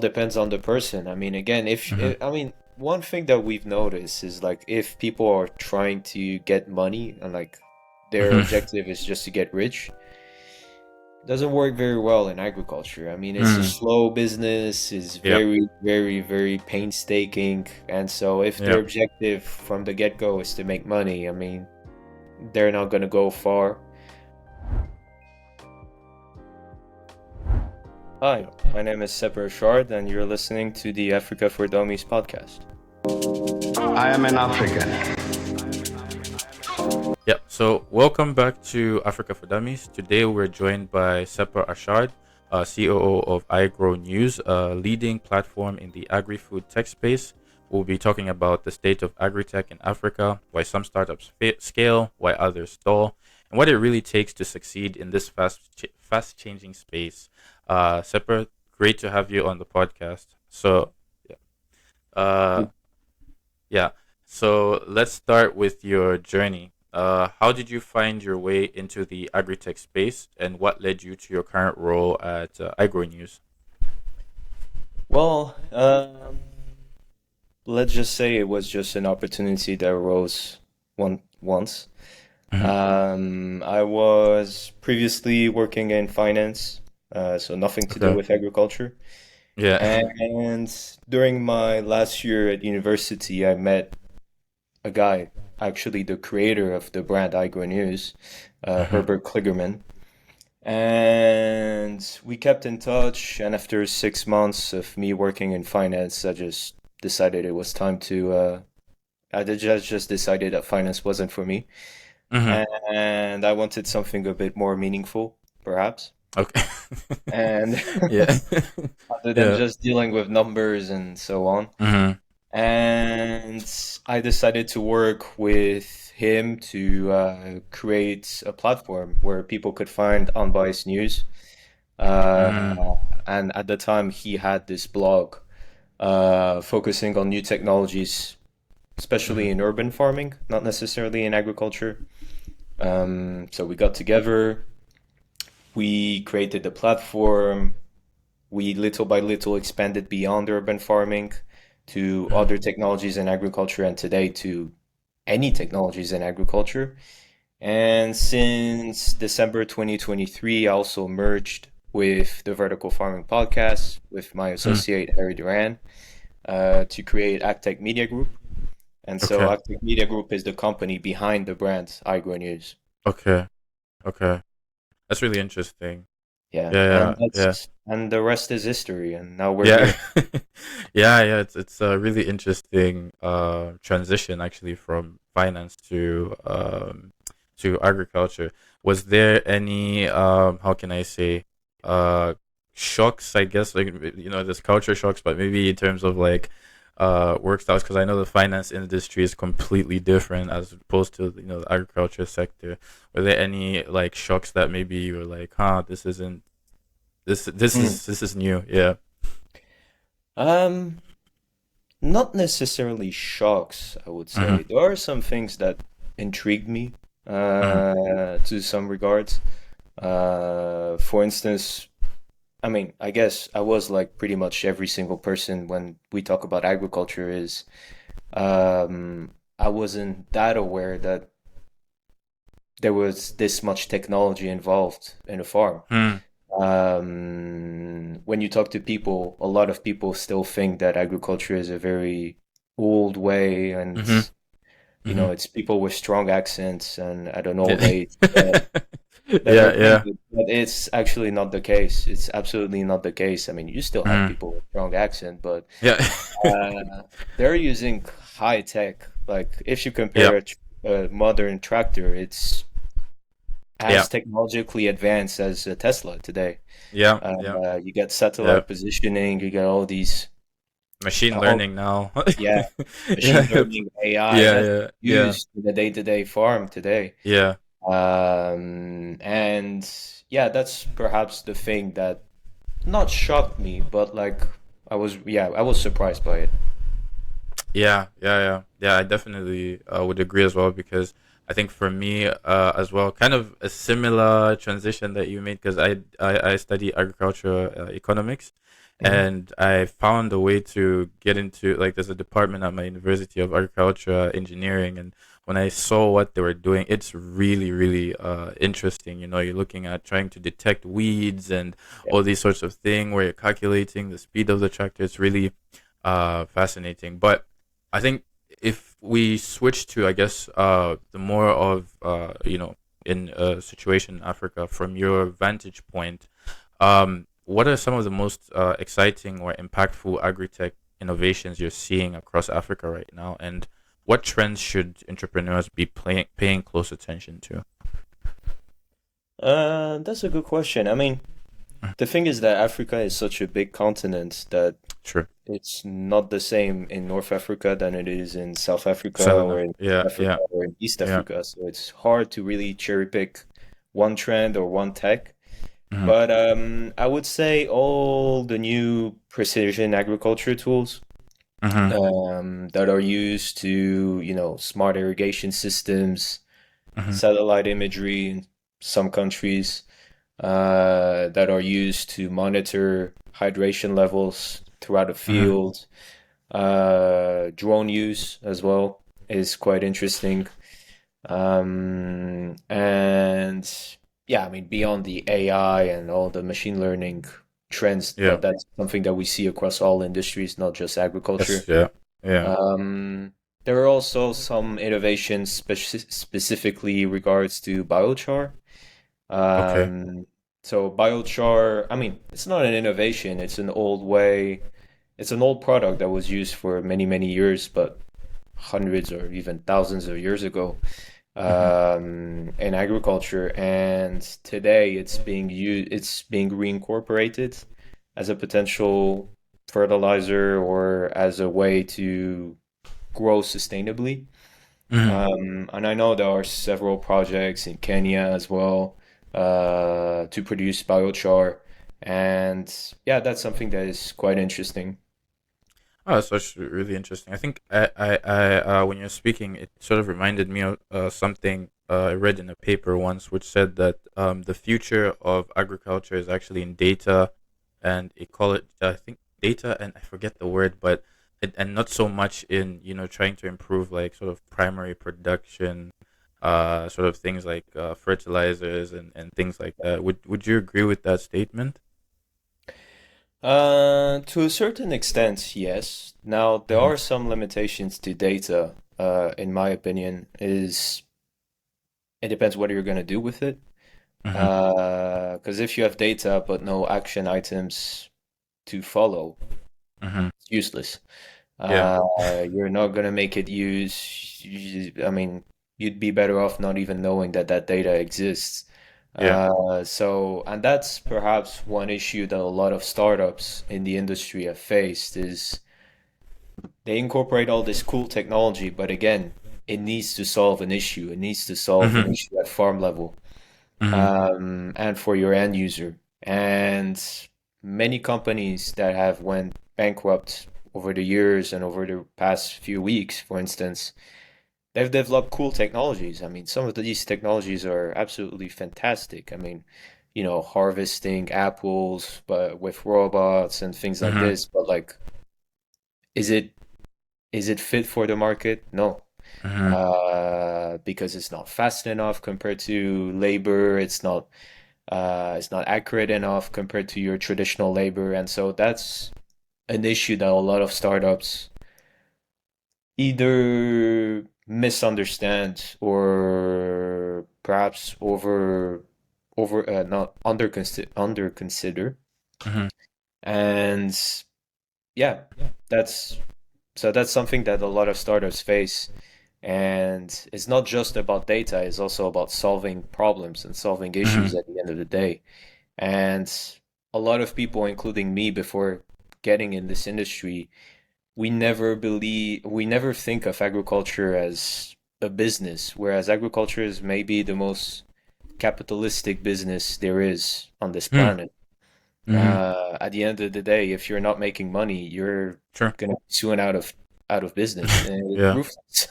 depends on the person. I mean, again, Mm-hmm. I mean, one thing that we've noticed is like if people are trying to get money and like their Mm-hmm. objective is just to get rich, it doesn't work very well in agriculture. I mean, it's a Mm. slow business, it's Yeah. very, very, very painstaking, and so if their Yeah. objective from the get-go is to make money, I mean, they're not gonna go far. Hi, my name is Sepehr Achard, and you're listening to the Africa for Dummies podcast. I am an African. Yeah. So welcome back to Africa for Dummies. Today we're joined by Sepehr Achard, COO of iGrow News, a leading platform in the agri-food tech space. We'll be talking about the state of Agri-Tech in Africa, why some startups scale, why others stall, and what it really takes to succeed in this fast-changing space. Sepehr, great to have you on the podcast. So, yeah. Uh, yeah. So let's start with your journey. How did you find your way into the agri-tech space, and what led you to your current role at iGrow News? Well, let's just say it was just an opportunity that arose once. Hmm. I was previously working in finance, so nothing to do Okay. with agriculture. Yeah. And during my last year at university, I met a guy, actually the creator of the brand iGrow News, Hmm. Herbert Kligerman. And we kept in touch. And after 6 months of me working in finance, I just decided it was time to. I just decided that finance wasn't for me, Hmm. and I wanted something a bit more meaningful, perhaps. Okay. And Yeah. other than Yeah. just dealing with numbers and so on. Hmm. And I decided to work with him to create a platform where people could find unbiased news. Hmm. Uh, and at the time, he had this blog focusing on new technologies, especially Hmm. in urban farming, not necessarily in agriculture. So we got together, we created the platform, we little by little expanded beyond urban farming to other technologies in agriculture and today to any technologies in agriculture. And since December 2023, I also merged with the Vertical Farming Podcast with my Hmm. associate Harry Duran to create Agtech Media Group. And so Okay. Agtech Media Group is the company behind the brand iGrow News. Okay. Okay. That's really interesting. Yeah, Yeah. and Yeah. that's and the rest is history. And now we're Yeah. here. Yeah. Yeah. It's a really interesting transition actually from finance to agriculture. Was there any how can I say uh shocks, I guess, like there's culture shocks, but maybe in terms of like work styles, because I know the finance industry is completely different as opposed to the agriculture sector. Were there any like shocks that maybe you were like, this isn't Hmm. this is new? Yeah. Um, Not necessarily shocks, I would Mm-hmm. say. There are some things that intrigued me Mm-hmm. to some regards. For instance, I mean, I guess I was like pretty much every single person when we talk about agriculture is I wasn't that aware that there was this much technology involved in a farm. When you talk to people, a lot of people still think that agriculture is a very old way, and Mm-hmm. Mm-hmm. it's people with strong accents and at an old Yeah. age that are Yeah. doing Yeah. it. But it's actually not the case. It's absolutely not the case. I mean, you still have Mm-hmm. people with strong accent, but Yeah. uh, they're using high tech. Like if you Yeah. compare a modern tractor, it's Yeah. as technologically advanced as a Tesla today. Yeah. Yeah. You get Yeah. satellite positioning, you get all these, Machine all, learning now. yeah, machine Yeah. learning, AI Yeah. that's Yeah. Yeah. used in the day-to-day farm today. Yeah. And yeah, that's perhaps the thing that not shocked me, but like I was surprised by it. Yeah, yeah, yeah, yeah. I definitely would agree as well because I think for me as well, kind of a similar transition that you made because I study agriculture economics, Mhm. and I found a way to get into, like, there's a department at my University of Agriculture Engineering, and when I saw what they were doing, it's really, really interesting. You're looking at trying to detect weeds and Yeah. all these sorts of thing where you're calculating the speed of the tractor. It's really fascinating. But I think if we switch to, I guess, the more of, in a situation in Africa, from your vantage point, what are some of the most exciting or impactful agri-tech innovations you're seeing across Africa right now, and what trends should entrepreneurs be paying close attention to? That's a good question. I mean, the thing is that Africa is such a big continent that Sure. it's not the same in North Africa than it is in South Africa Southern or Africa. in Yeah, Africa yeah, or in East yeah. Africa. So it's hard to really cherry pick one trend or one tech. Mm-hmm. But I would say all the new precision agriculture tools Mm-hmm. that are used to, smart irrigation systems, Mm-hmm. satellite imagery in some countries, that are used to monitor hydration levels throughout the Mm-hmm. field. Drone use as well is quite interesting. And yeah, I mean, beyond the AI and all the machine learning trends, Yeah. that's something that we see across all industries, not just Yes. agriculture. Yeah. Yeah. Um, there are also some innovations specifically regards to biochar. Okay. Um, so biochar, I mean, it's not an innovation, it's an old way, it's an old product that was used for many, many years, but hundreds or even thousands of years ago, Mm-hmm. in agriculture. And today it's being reincorporated as a potential fertilizer or as a way to grow sustainably. Mm-hmm. And I know there are several projects in Kenya as well, to produce biochar. And yeah, that's something that is quite interesting. Oh, that's actually really interesting. I think when you're speaking, it sort of reminded me of something I read in a paper once, which said that the future of agriculture is actually in data, and it call it, I think, data, and I forget the word, but and not so much in, trying to improve, like, sort of primary production, sort of things like fertilizers and things like that. Would you agree with that statement? To a certain extent, yes. Now, there Mm-hmm. are some limitations to data, in my opinion, is it depends what you're going to do with it. Mm-hmm. Because if you have data but no action items to follow, Mm-hmm. it's useless. Yeah. You're not gonna make it I mean, you'd be better off not even knowing that that data exists. Yeah. And that's perhaps one issue that a lot of startups in the industry have faced is they incorporate all this cool technology, but again, it needs to solve an issue. It needs to solve an Mm-hmm. issue at farm level, Mm-hmm. and for your end user. And many companies that have went bankrupt over the years and over the past few weeks, for instance, they've developed cool technologies. I mean, some of these technologies are absolutely fantastic. I mean, harvesting apples, but with robots and things like Mm-hmm. this. But like, is it is it fit for the market? No. Mm-hmm. Because it's not fast enough compared to labor. It's not accurate enough compared to your traditional labor, and so that's an issue that a lot of startups either misunderstand or perhaps over not under consider. Mm-hmm. And yeah, that's that's something that a lot of startups face. And it's not just about data, it's also about solving problems and solving Mm-hmm. issues at the end of the day. And a lot of people, including me, before getting in this industry, we never think of agriculture as a business, whereas agriculture is maybe the most capitalistic business there is on this planet. Mm-hmm. At the end of the day, if you're not making money, you're Sure. gonna be soon out of business, and it's Yeah. ruthless.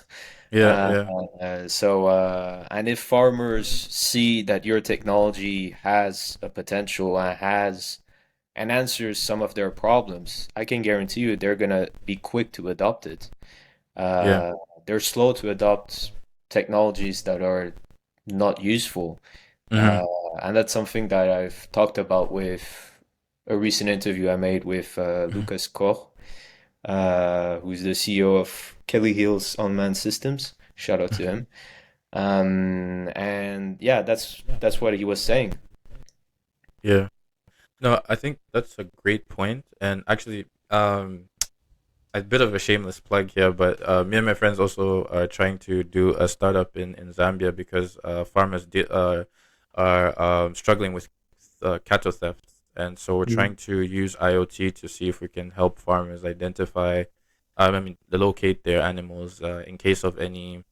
Yeah. Uh, Yeah. and if farmers see that your technology has a potential and has and answers some of their problems, I can guarantee you they're gonna be quick to adopt it. Yeah. Uh, they're slow to adopt technologies that are not useful. Mm-hmm. Uh, and that's something that I've talked about with a recent interview I made with Mm-hmm. Lucas Koch, who's the CEO of Kelly Hill's Unmanned Systems. Shout out to him. And yeah, that's what he was saying. Yeah. No, I think that's a great point. And actually, a bit of a shameless plug here, but me and my friends also are trying to do a startup in Zambia because farmers are struggling with cattle theft, and so we're Mhm. trying to use IoT to see if we can help farmers identify, locate their animals Yeah. in case of any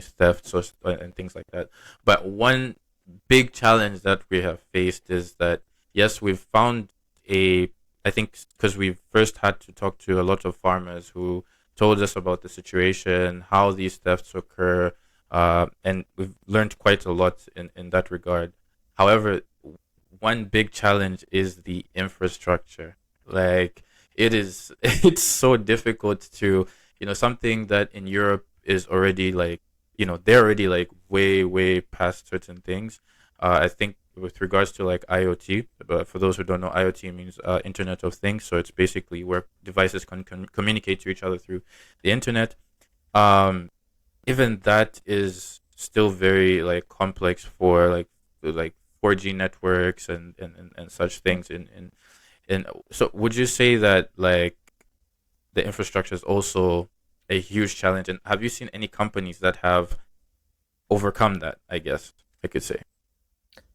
theft, and things like that. But one big challenge that we have faced is that yes, we've found a I think because we first had to talk to a lot of farmers who told us about the situation, how these thefts occur, and we've learned quite a lot in that regard. However, one big challenge is the infrastructure. Like it is, it's so difficult to, something that in Europe is already like, they're already like way, way past certain things. I think with regards to like IoT, but for those who don't know, IoT means Internet of Things. So it's basically where devices can communicate to each other through the internet. Um, Even that is still very like complex for like 4G networks and such things. So would you say that like the infrastructure is also a huge challenge? And have you seen any companies that have overcome that? I guess I could say.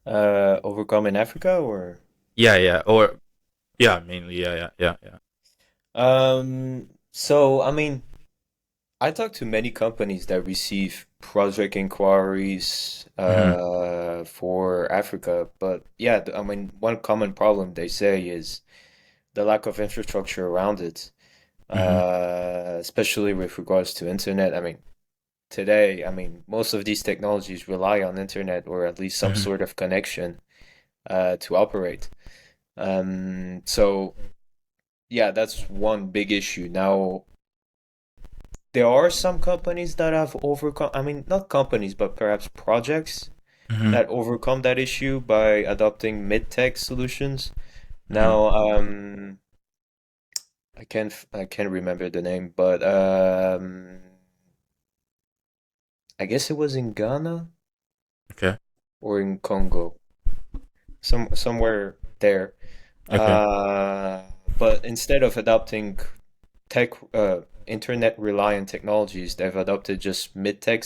Overcome in Africa or? Yeah, yeah, or yeah, mainly, yeah, yeah, yeah, yeah. So I mean, I talk to many companies that receive project inquiries Mm-hmm. for Africa, but yeah, I mean, one common problem they say is the lack of infrastructure around it, Mm-hmm. especially with regards to internet. I mean, today, I mean, most of these technologies rely on internet or at least some Mm-hmm. sort of connection to operate. So yeah, that's one big issue. Now, there are some companies that have overcome, I mean, not companies, but perhaps projects Mm-hmm. that overcome that issue by adopting mid-tech solutions. Mm-hmm. Now, I can't remember the name, but I guess it was in Ghana Okay. or in Congo, somewhere there. Okay. Uh, but instead of adopting tech internet reliant technologies, they've adopted just mid-tech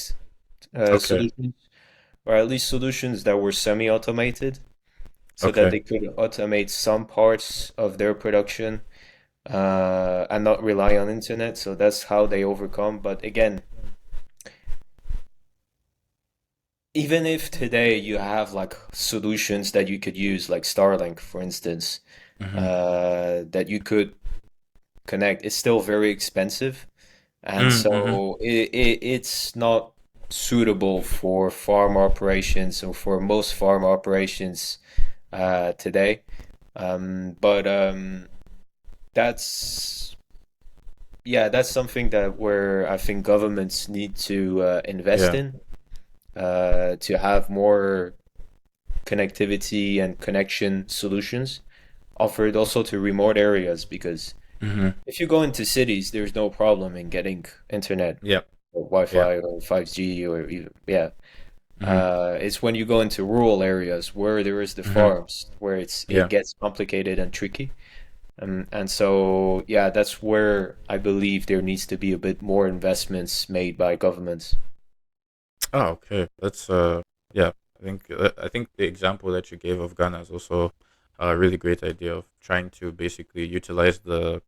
Okay. solutions, or at least solutions that were semi-automated, so that Okay. they could automate some parts of their production and not rely on internet. So that's how they overcome. But again, even if today you have like solutions that you could use, like Starlink, for instance, Mm-hmm. that you could connect, it's still very expensive. And Mm-hmm. so it's not suitable for farm operations or for most farm operations today. But that's yeah, that's something that where I think governments need to invest Yeah. in to have more connectivity and connection solutions offered also to remote areas because Mm-hmm. if you go into cities, there's no problem in getting internet Yeah. or Yeah. Wi-Fi or 5G or even yeah. Mm-hmm. It's when you go into rural areas where there is the Mm-hmm. farms where it Yeah. gets complicated and tricky. And so yeah, that's where I believe there needs to be a bit more investments made by governments. Oh, okay. That's yeah. I think the example that you gave of Ghana is also a really great idea of trying to basically utilize the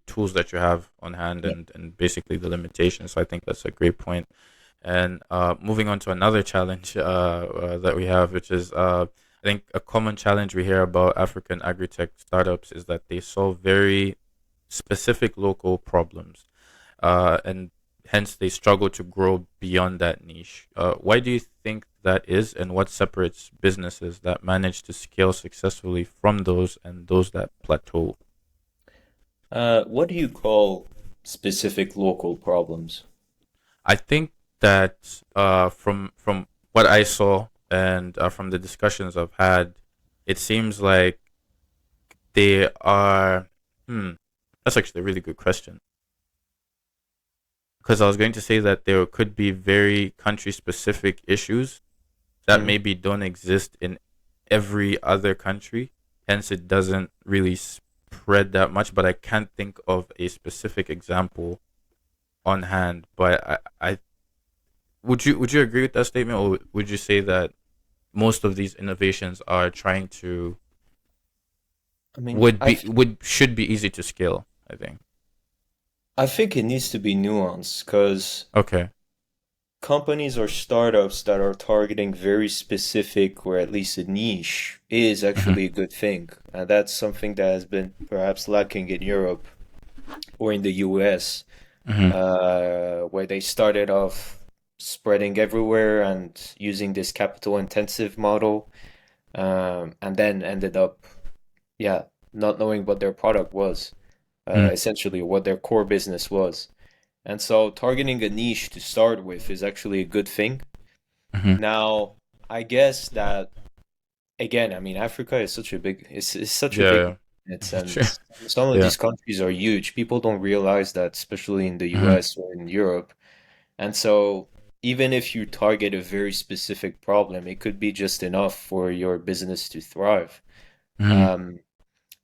tools that you have on hand Yeah. and basically the limitations. So I think that's a great point. And moving on to another challenge that we have, which is I think a common challenge we hear about African agri-tech startups is that they solve very specific local problems, and hence they struggle to grow beyond that niche. Why do you think that is, and what separates businesses that manage to scale successfully from those and those that plateau? What do you call specific local problems? I think that from what I saw and from the discussions I've had, it seems like they are. Hmm, that's actually a really good question. Because I was going to say that there could be very country specific issues that Mm. maybe don't exist in every other country. Hence, it doesn't really spread that much. But I can't think of a specific example on hand. But I would you agree with that statement, or would you say that most of these innovations are trying to I mean, would should be easy to scale? I think. I think it needs to be nuanced because Okay. companies or startups that are targeting very specific or at least a niche is Hmm. actually a good thing. And that's something that has been perhaps lacking in Europe or in the US, Hmm. where they started off spreading everywhere and using this capital intensive model, and then ended up, yeah, not knowing what their product was, essentially what their core business was. And so targeting a niche to start with is actually a good thing. Hmm. Now, I guess that again, I mean, Africa is such a big, it's such a big, Yeah. it's Yeah. Sure. and some of Yeah. these countries are huge. People don't realize that, especially in the Hmm. US or in Europe. And so even if you target a very specific problem, it could be just enough for your business to thrive. Hmm. Um,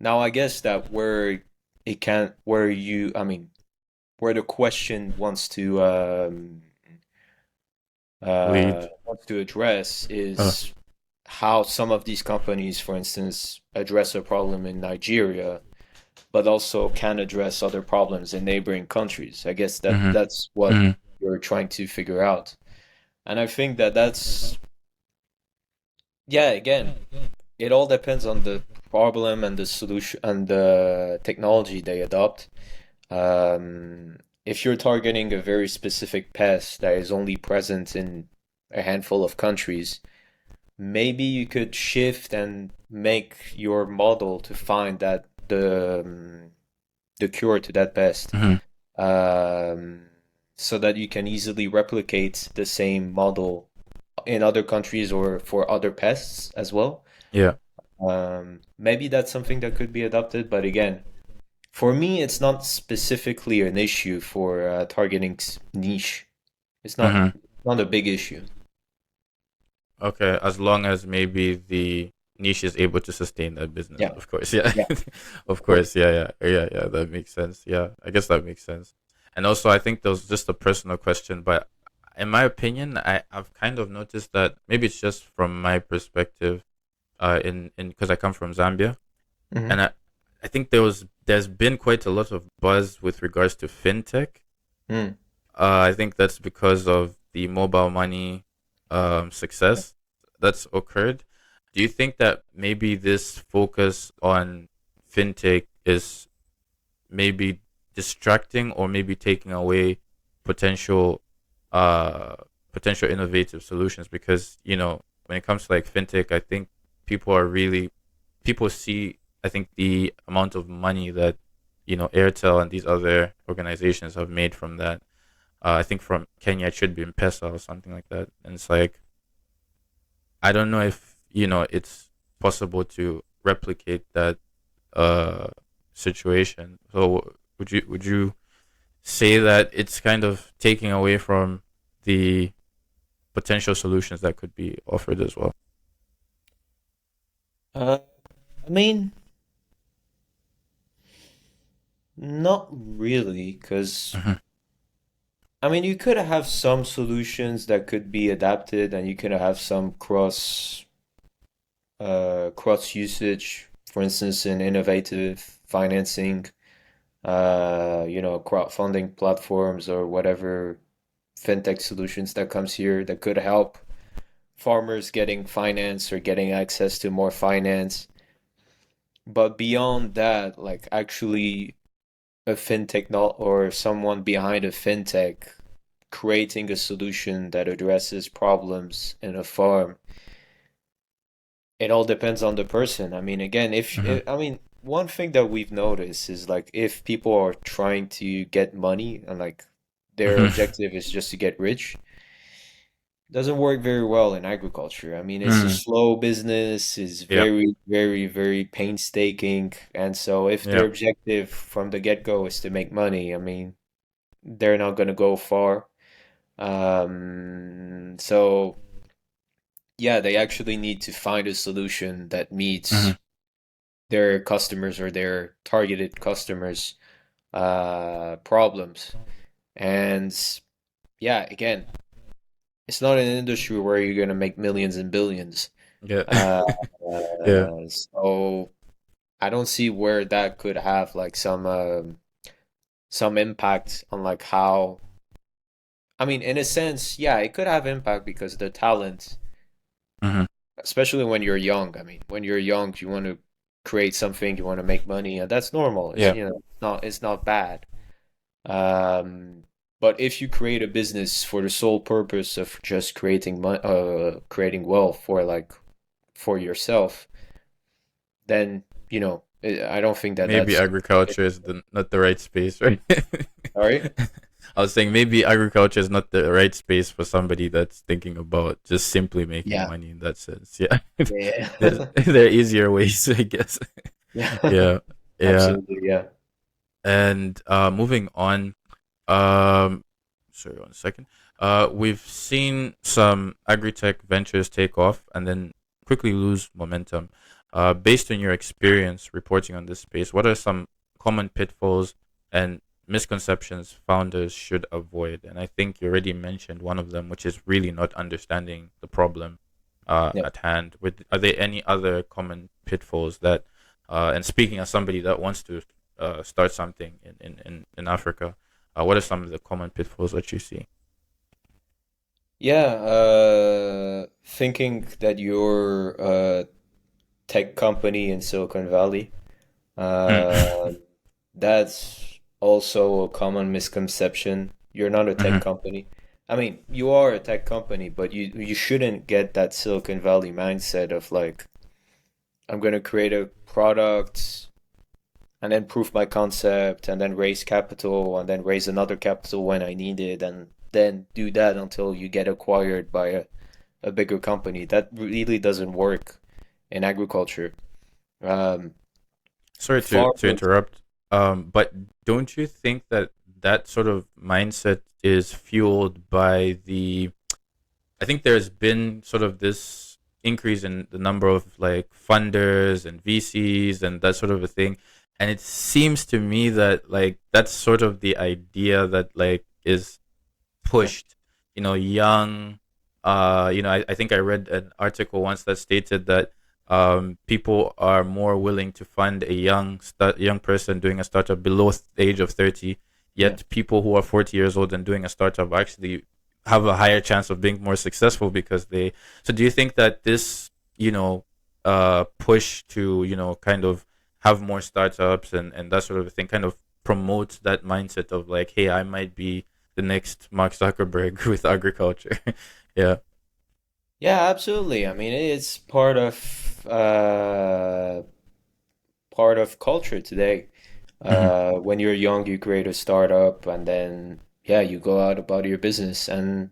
Now I guess that it can, where you, I mean, where the question Lead. wants to address Uh, is how some of these companies, for instance, address a problem in Nigeria, but also can address other problems in neighboring countries. I guess that hmm. that's what Hmm. you're trying to figure out. And I think that that's, yeah, again, it all depends on the problem and the solution and the technology they adopt. If you're targeting a very specific pest that is only present in a handful of countries, maybe you could shift and make your model to find that the cure to that pest, Hmm. um, so that you can easily replicate the same model in other countries or for other pests as well. Yeah. Maybe that's something that could be adopted, but again, for me, it's not specifically an issue for targeting niche. It's not Hmm. not a big issue. Okay. As long as maybe the niche is able to sustain that business, Yeah, of course. Yeah. yeah, Of of course. course. Yeah. Yeah. Yeah. Yeah. That makes sense. Yeah. I guess that makes sense. And also, I think there was just a personal question, but in my opinion, I've kind of noticed that maybe it's just from my perspective, in because I come from Zambia, Hmm. and I think there's been quite a lot of buzz with regards to fintech. Mm. I think that's because of the mobile money success that's occurred. Do you think that maybe this focus on fintech is maybe distracting or maybe taking away potential uh potential innovative solutions? Because when it comes to like fintech, I think people see, I think, the amount of money that Airtel and these other organizations have made from that. I think from Kenya it should be M-Pesa or something like that. And it's like, I don't know if it's possible to replicate that uh situation. So would you say that it's kind of taking away from the potential solutions that could be offered as well? Uh, I mean, not really, because Hmm. I mean, you could have some solutions that could be adapted, and you could have some cross usage, for instance, in innovative financing, crowdfunding platforms or whatever fintech solutions that comes here that could help farmers getting finance or getting access to more finance. But beyond that, like actually a fintech not or someone behind a fintech creating a solution that addresses problems in a farm, it all depends on the person. I mean, again, Hmm. I mean, one thing that we've noticed is like if people are trying to get money and like their Hmm. objective is just to get rich, doesn't work very well in agriculture. I mean, it's a Mm. slow business, it's Yeah. very, very, very painstaking. And so if Yeah. their objective from the get-go is to make money, I mean, they're not going to go far. So yeah, they actually need to find a solution that Hmm. meets their customers or their targeted customers' problems. And yeah, again, it's not an industry where you're going to make millions and billions. Yeah. Uh, Yeah. so I don't see where that could have like some impact on like how. I mean, in a sense, yeah, it could have impact because the talent, Hmm. especially when you're young. I mean, when you're young, you want to create something, you want to make money, and that's normal. It's Yeah. you know, it's not bad. Um, but if you create a business for the sole purpose of just creating wealth for like for yourself, then I don't think that Maybe that's. agriculture is not the right space, right? Sorry? I was saying maybe agriculture is not the right space for somebody that's thinking about just simply making Yeah. money in that sense. Yeah. Yeah. There are easier ways, I guess. Yeah. Yeah. Yeah. Absolutely. Yeah. And moving on, um, sorry, 1 second. We've seen some agri-tech ventures take off and then quickly lose momentum. Based on your experience reporting on this space, what are some common pitfalls and misconceptions founders should avoid? And I think you already mentioned one of them, which is really not understanding the problem Yeah. at hand. Are there any other common pitfalls that, and speaking as somebody that wants to start something in Africa, what are some of the common pitfalls that you see? Yeah. Thinking that you're a tech company in Silicon Valley, uh, Mm. that's also a common misconception. You're not a tech Mhm. company. I mean, you are a tech company, but you shouldn't get that Silicon Valley mindset of like, I'm gonna create a product and then prove my concept and then raise capital and then raise another capital when I need it and then do that until you get acquired by a bigger company. That really doesn't work in agriculture. Um, Sorry to farmers, interrupt, but don't you think that that sort of mindset is fueled by the I think there's been sort of this increase in the number of like funders and VCs and that sort of a thing. And it seems to me that like that's sort of the idea that like is yeah, pushed, young, I think I read an article once that stated that people are more willing to fund a young person doing a startup below the age of 30, yeah. yet people who are 40 years old and doing a startup actually have a higher chance of being more successful because they so do you think that this push to kind of have more startups and that sort of thing kind of promotes that mindset of like, hey, I might be the next Mark Zuckerberg with agriculture? Yeah. Yeah, absolutely. I mean, it's part of culture today. Hmm. When you're young, you create a startup and then yeah, you go out about your business. And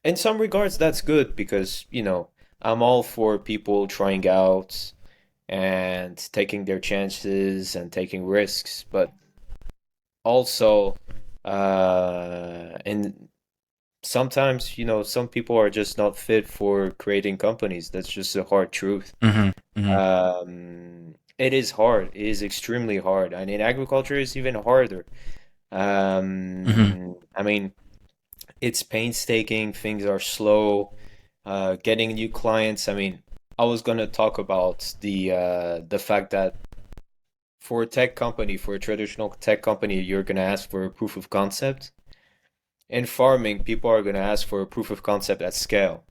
in some regards, that's good because, I'm all for people trying out and taking their chances and taking risks, but also, and sometimes, some people are just not fit for creating companies. That's just a hard truth. Hmm. Hmm. It is hard. It is extremely hard. And in agriculture, it's even harder. Hmm. I mean, it's painstaking. Things are slow. Getting new clients. I mean, I was gonna talk about the fact that for a tech company, for a traditional tech company, you're gonna ask for a proof of concept. In farming, people are gonna ask for a proof of concept at scale.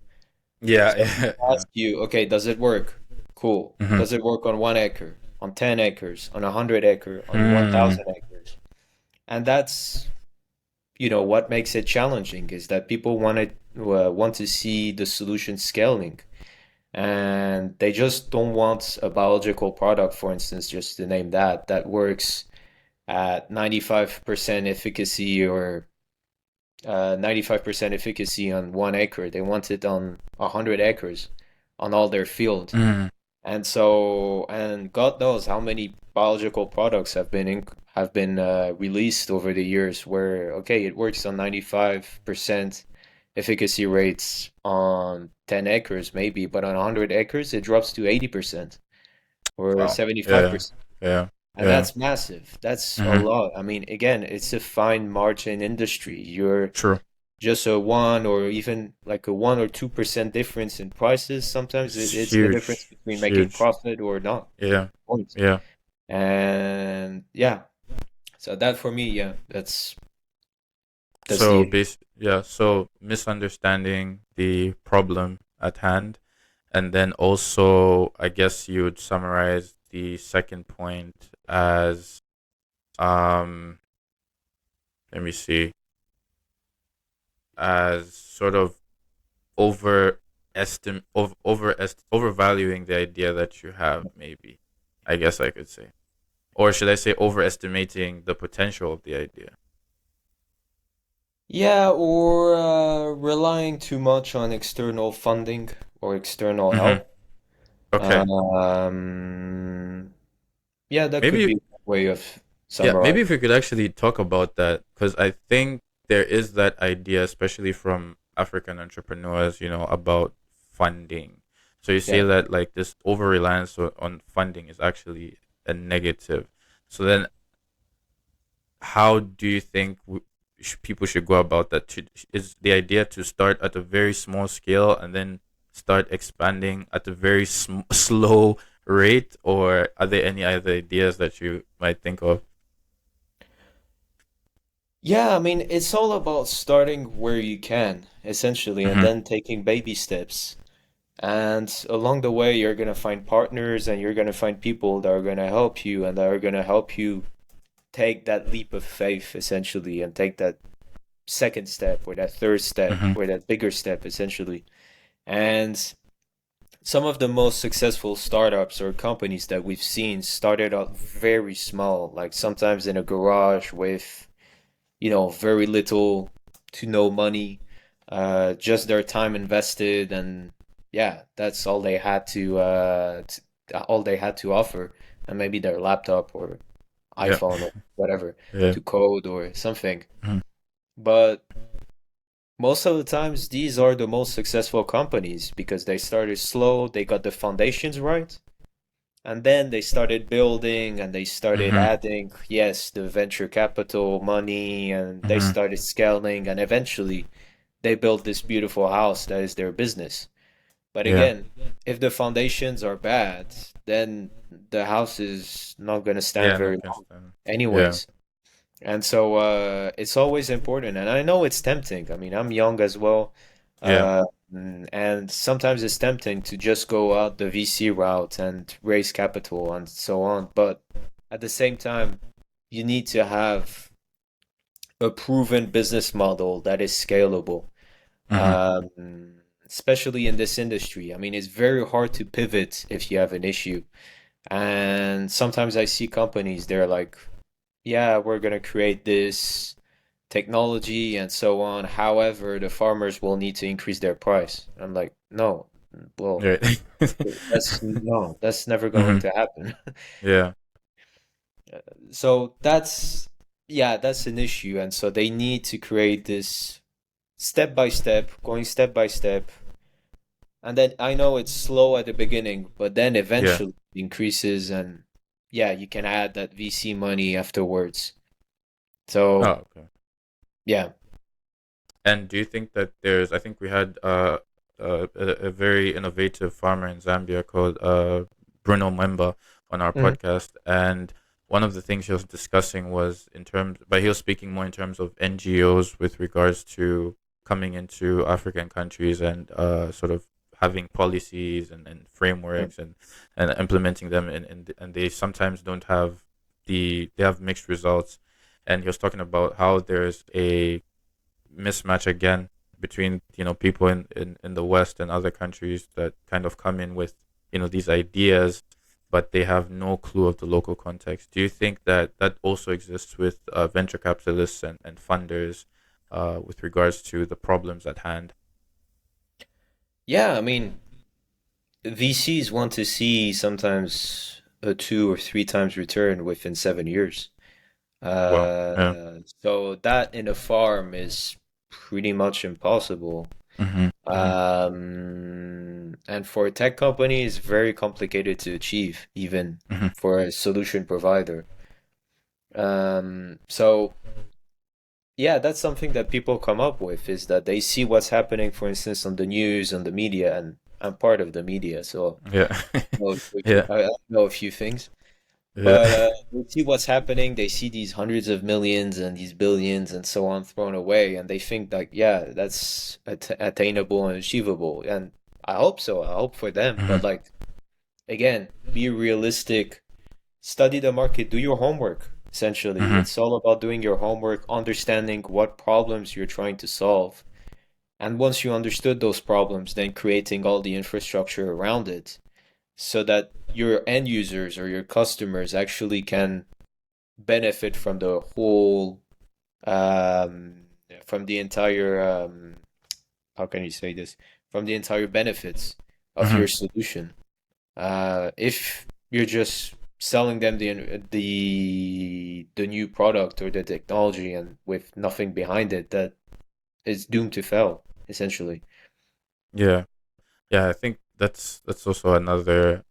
Yeah. So Yeah. they ask you, okay, does it work? Cool. Hmm. Does it work on 1 acre, on 10 acres, on 100 acre, on Hmm. 1,000 acres? And that's what makes it challenging is that people want to see the solution scaling, and they just don't want a biological product, for instance, just to name that works at 95% efficacy or 95% efficacy on 1 acre. They want it on 100 acres on all their field. Mm. And God knows how many biological products have been released over the years where, okay, it works on 95% efficacy rates on 10 acres maybe, but on 100 acres it drops to 80% or Wow. Yeah. 75%. Yeah. And Yeah. that's massive. That's a Mm-hmm. lot. I mean, again, it's a fine margin industry. You're True. just a 1 or even like a 1 or 2% difference in prices. Sometimes It's it's the difference huge. between It's making huge. profit or not. Yeah. Point. Yeah. And yeah, so that for me, yeah, that's So the base yeah, so misunderstanding the problem at hand, and then also I guess you would summarize the second point as um let me see, as sort of overvaluing the idea that you have, maybe. I guess I could say. Or should I say overestimating the potential of the idea? yeah, or relying too much on external funding or external Mm-hmm. help. Okay. Um, yeah, that could Maybe be a way of Yeah, maybe summarizing. if we could actually talk about that, because I think there is that idea, especially from African entrepreneurs, about funding. So you say Yeah. that like this over reliance on funding is actually a negative. So then, how do you think people should go about that? Is the idea to start at a very small scale and then start expanding at a very slow rate, or are there any other ideas that you might think of? Yeah, I mean, it's all about starting where you can, essentially, and Mm-hmm. then taking baby steps. And along the way, you're going to find partners and you're going to find people that are going to help you and that are going to help you take that leap of faith, essentially, and take that second step or that third step Mm-hmm. or that bigger step, essentially. And some of the most successful startups or companies that we've seen started out very small, like sometimes in a garage with very little to no money, just their time invested, and yeah, that's all they had to offer, and maybe their laptop or Yeah. iPhone or whatever Yeah. to code or something. Mhm. But most of the times, these are the most successful companies because they started slow, they got the foundations right, and then they started building and they started Mhm. adding, yes, the venture capital money, and they Mhm. started scaling, and eventually they built this beautiful house that is their business. But Yeah. again, if the foundations are bad, then the house is not going to stand Yeah. very Not long, constant. Yeah. anyways. And so it's always important. And I know it's tempting. I mean, I'm young as well. Yeah. Uh, and sometimes it's tempting to just go out the VC route and raise capital and so on. But at the same time, you need to have a proven business model that is scalable, Mhm. especially in this industry. I mean, it's very hard to pivot if you have an issue. And sometimes I see companies, they're like, yeah, we're going to create this technology and so on. However, the farmers will need to increase their price. I'm like, no, well, Right. that's never going Mhm. to happen. Yeah. So yeah, that's an issue. And so they need to create this step by step, going step by step. And then I know it's slow at the beginning, but then Yeah. eventually it increases and yeah, you can add that VC money afterwards. So Oh, okay. yeah. And do you think that I think we had a very innovative farmer in Zambia called Bruno Mwemba on our Mhm. podcast, and one of the things he was discussing was but he was speaking more in terms of NGOs with regards to coming into African countries and sort of having policies and frameworks and implementing them, and they sometimes don't have they have mixed results. and he was talking about how there's a mismatch again between people in the West and other countries that kind of come in with these ideas, but they have no clue of the local context. Do you think that that also exists with venture capitalists and funders with regards to the problems at hand? Yeah, I mean, VCs want to see sometimes a 2 or 3 times return within 7 years. Well, yeah. So that in a farm is pretty much impossible. Hmm. Hmm. And for a tech company, it's very complicated to achieve, even Hmm. for a solution provider. So yeah, that's something that people come up with is that they see what's happening, for instance, on the news, on the media, and I'm part of the media, so Yeah. Yeah. I know a few things. Yeah. But they see what's happening. They see these hundreds of millions and these billions and so on thrown away, and they think like, yeah, that's attainable and achievable. And I hope so. I hope for them. Hmm. But like, again, be realistic. Study the market. Do your homework. Essentially, Hmm. it's all about doing your homework, understanding what problems you're trying to solve, and once you understood those problems, then creating all the infrastructure around it so that your end users or your customers actually can benefit from the whole um, from the entire how can you say this, from the entire benefits of Hmm. your solution. If you're just selling them the new product or the technology and with nothing behind it, that is doomed to fail essentially. Yeah. Yeah, I think that's also another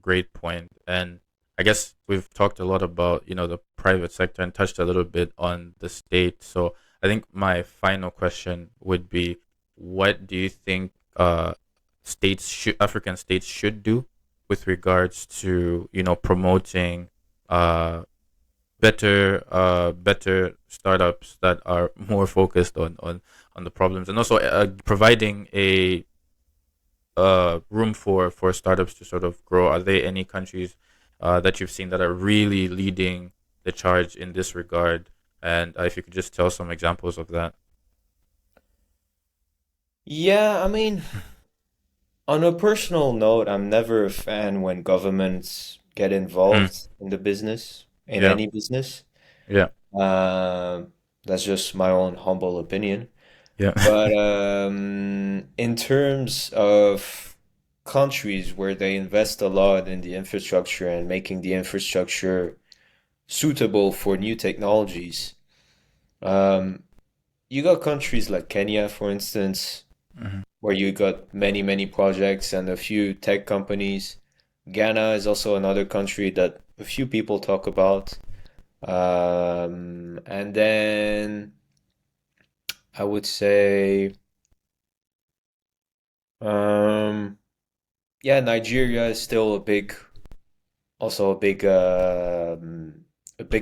great point. And I guess we've talked a lot about, the private sector and touched a little bit on the state. So I think my final question would be, what do you think African states should do with regards to, promoting uh better startups that are more focused on the problems, and also providing a room for startups to sort of grow? Are there any countries that you've seen that are really leading the charge in this regard? And if you could just tell some examples of that. Yeah, I mean, on a personal note, I'm never a fan when governments get Mm, involved in the business, in yeah, any business. yeah, That's just my own humble opinion. yeah. But in terms of countries where they invest a lot in the infrastructure and making the infrastructure suitable for new technologies, um, you got countries like Kenya, for instance, Hmm. where you got many, many projects and a few tech companies. Ghana is also another country that a few people talk about. And then I would say, um, yeah, Nigeria is still also a big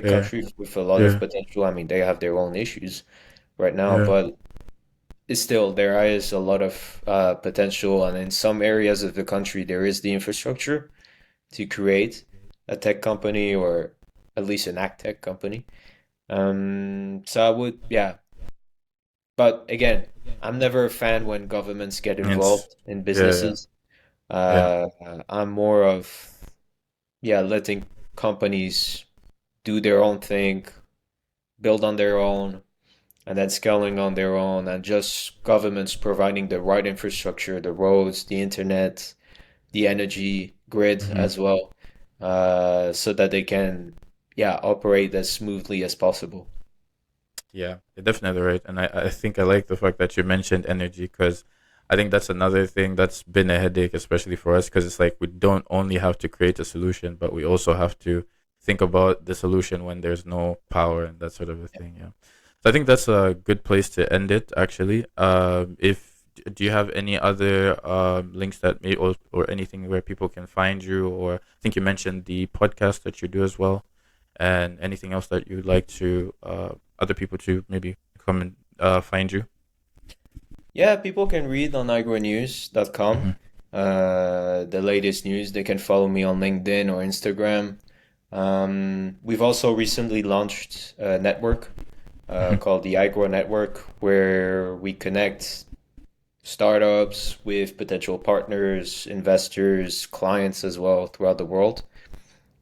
Yeah, country with a lot of yeah, potential. I mean, they have their own issues right now, yeah. but it's still there is a lot of potential, and in some areas of the country, there is the infrastructure to create a tech company or at least an ag tech company. So I would, yeah. But again, I'm never a fan when governments get It's involved in yeah, yeah, businesses. yeah. Uh, I'm more of, yeah, letting companies do their own thing, build on their own, and then scaling on their own, and just governments providing the right infrastructure, the roads, the internet, the energy grid Hmm. as well, so that they can, yeah, operate as smoothly as possible. Yeah, you're definitely right. And I think I like the fact that you mentioned energy, because I think that's another thing that's been a headache, especially for us, because it's like we don't only have to create a solution, but we also have to think about the solution when there's no power and that sort of a thing. Yeah. So I think that's a good place to end it, actually. If do you have any other links that may or anything where people can find you? Or I think you mentioned the podcast that you do as well, and anything else that you'd like to other people to maybe come and find you. Yeah, people can read on igronews.com Hmm. the latest news. They can follow me on LinkedIn or Instagram. We've also recently launched a network called the iGrow network, where we connect startups with potential partners, investors, clients as well throughout the world.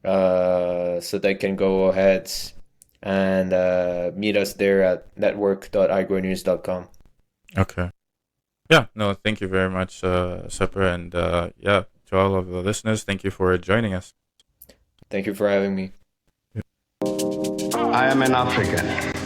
So they can go ahead and meet us there at network.igrownews.com. Okay. Yeah, no, thank you very much, Sepehr, and yeah, to all of the listeners, thank you for joining us. Thank you for having me. I am an African.